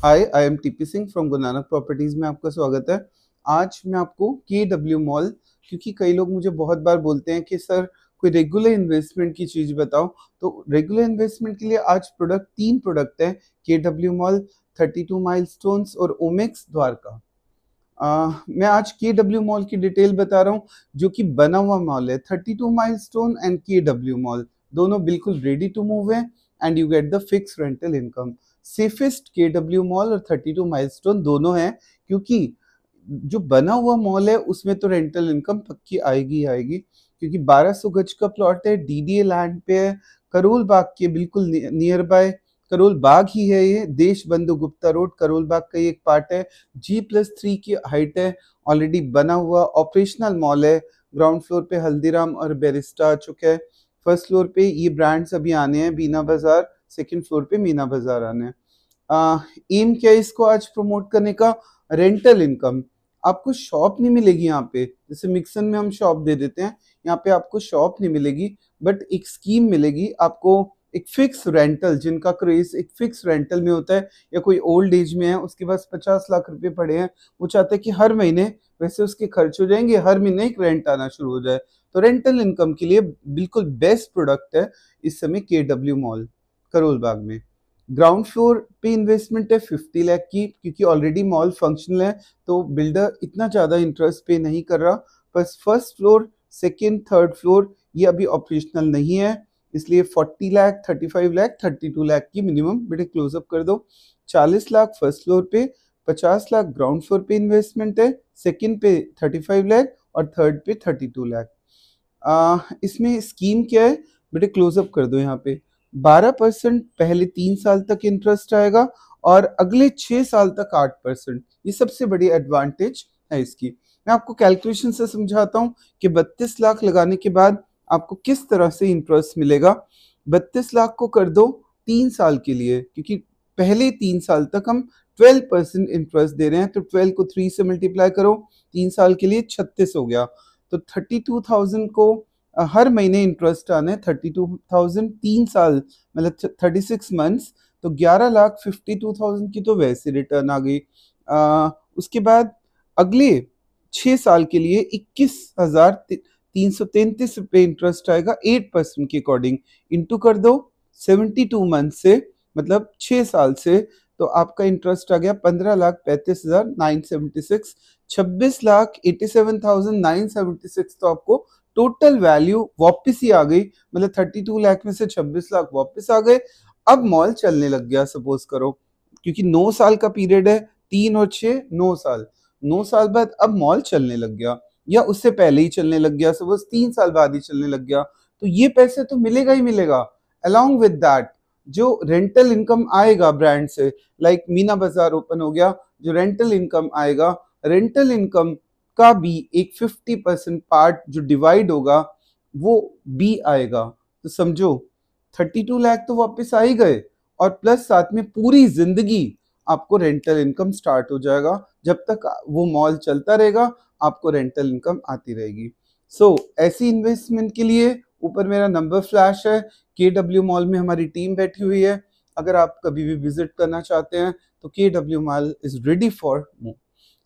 Hi, I am TP Singh from Guru Nanak properties में आपका स्वागत है। आज मैं आपको KW मॉल, क्योंकि कई लोग मुझे बहुत बार बोलते हैं कि सर कोई रेगुलर इन्वेस्टमेंट की चीज बताओ, तो रेगुलर इन्वेस्टमेंट के लिए आज तीन प्रोडक्ट है। KW मॉल, 32 माइलस्टोन्स और ओमेक्स द्वारका। मैं आज KW मॉल की डिटेल बता रहा हूँ, जो कि बना हुआ मॉल है। 32 माइलस्टोन एंड KW मॉल दोनों बिल्कुल रेडी टू मूव है and you get the fix rental income. Safest KW mall और 32 माइलस्टोन दोनों हैं, क्योंकि जो बना हुआ मॉल है उसमें तो रेंटल इनकम पक्की आएगी आएगी, क्योंकि 1200 गज का प्लॉट है, DDA लैंड पे है, करोल बाग के बिल्कुल नियर बाय। करोल बाग ही है ये, देश बंधु गुप्ता रोड करोल बाग का ही एक पार्ट है। G+3 की हाइट है, ऑलरेडी बना हुआ ऑपरेशनल मॉल है। ग्राउंड फ्लोर पे हल्दीराम और बेरिस्टा आ चुका है। फर्स्ट फ्लोर पे ये ब्रांड्स अभी आने हैं, बीना बाजार। सेकंड फ्लोर पे मीना बाजार आने हैं। एम क्या है इसको आज प्रमोट करने का? Rental income. आपको शॉप नहीं मिलेगी यहाँ पे, जैसे मिक्सन में हम शॉप दे देते हैं, यहाँ पे आपको शॉप नहीं मिलेगी, बट एक स्कीम मिलेगी आपको। एक फिक्स रेंटल, जिनका क्रेज एक फिक्स रेंटल में होता है, या कोई ओल्ड एज में है, उसके पास 50 लाख रुपए पड़े हैं, वो चाहते हैं कि हर महीने, वैसे उसके खर्च हो जाएंगे, हर महीने एक रेंट आना शुरू हो जाए। तो रेंटल इनकम के लिए बिल्कुल बेस्ट प्रोडक्ट है इस समय KW मॉल करोल बाग में। ग्राउंड फ्लोर पे इन्वेस्टमेंट है 50 लाख की, क्योंकि ऑलरेडी मॉल फंक्शनल है, तो बिल्डर इतना ज़्यादा इंटरेस्ट पे नहीं कर रहा। बस first floor, second, third floor ये अभी ऑपरेशनल नहीं है, इसलिए 40 लाख, 35 लाख, 32 लाख की मिनिमम बेटे क्लोजअप कर दो। 40 लाख फर्स्ट फ्लोर पे, 50 लाख ग्राउंड फ्लोर पे इन्वेस्टमेंट है, सेकेंड पे 35 लाख और थर्ड पे 32 लाख। इसमें स्कीम क्या है बेटे, क्लोजअप कर दो। यहाँ पे 12% पहले 3 साल तक इंटरेस्ट आएगा और अगले 6 साल तक 8%। ये सबसे बड़ी एडवांटेज है इसकी। मैं आपको कैलकुलेशन से समझाता हूँ कि 32 लाख लगाने के बाद आपको किस तरह से इंटरेस्ट मिलेगा। 32 लाख को कर दो 3 साल के लिए, क्योंकि पहले 3 साल तक हम 12% इंटरेस्ट दे रहे हैं, तो 12 को 3 से मल्टीप्लाई करो, 3 साल के लिए 36 हो गया। तो 32,000 को हर महीने इंटरेस्ट आना है। 32,000 3 साल मतलब 36 मंथ्स, तो 11,52,000 की तो वैसे रिटर्न आ गई। उसके बाद अगले 6 साल के लिए 21,333 रुपये इंटरेस्ट आएगा 8% के अकॉर्डिंग। इंटू कर दो 72 मंथ से, मतलब 6 साल से, तो आपका इंटरेस्ट आ गया 15,35,976। 26,87,976 तो आपको टोटल वैल्यू वापस ही आ गई, मतलब 32 लाख में से 26 लाख वापस आ गए। अब मॉल चलने लग गया, सपोज करो, क्योंकि 9 साल का पीरियड है, 3 और 6 9 साल, 9 साल बाद अब मॉल चलने लग गया, या उससे पहले ही चलने लग गया, सपोज 3 साल बाद ही चलने लग गया, तो ये पैसे तो मिलेगा ही मिलेगा। अलॉन्ग विद दैट जो रेंटल इनकम आएगा ब्रांड से, लाइक मीना बाजार ओपन हो गया, जो रेंटल इनकम आएगा, रेंटल इनकम का भी एक 50% पार्ट जो डिवाइड होगा वो भी आएगा। तो समझो 32 लाख तो वापस आ ही गए, और प्लस साथ में पूरी जिंदगी आपको रेंटल इनकम स्टार्ट हो जाएगा। जब तक वो मॉल चलता रहेगा आपको रेंटल इनकम आती रहेगी। सो ऐसी इन्वेस्टमेंट के लिए ऊपर मेरा नंबर फ्लैश है, KW मॉल में हमारी टीम बैठी हुई है। अगर आप कभी भी विजिट करना चाहते हैं तो KW mall is ready for move.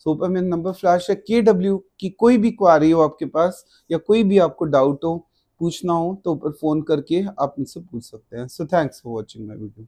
So ऊपर मेरा नंबर फ्लैश है। KW की कोई भी क्वारी हो आपके पास, या कोई भी आपको डाउट हो, पूछना हो, तो ऊपर फोन करके आप मुझसे पूछ सकते हैं। So thanks for watching my video.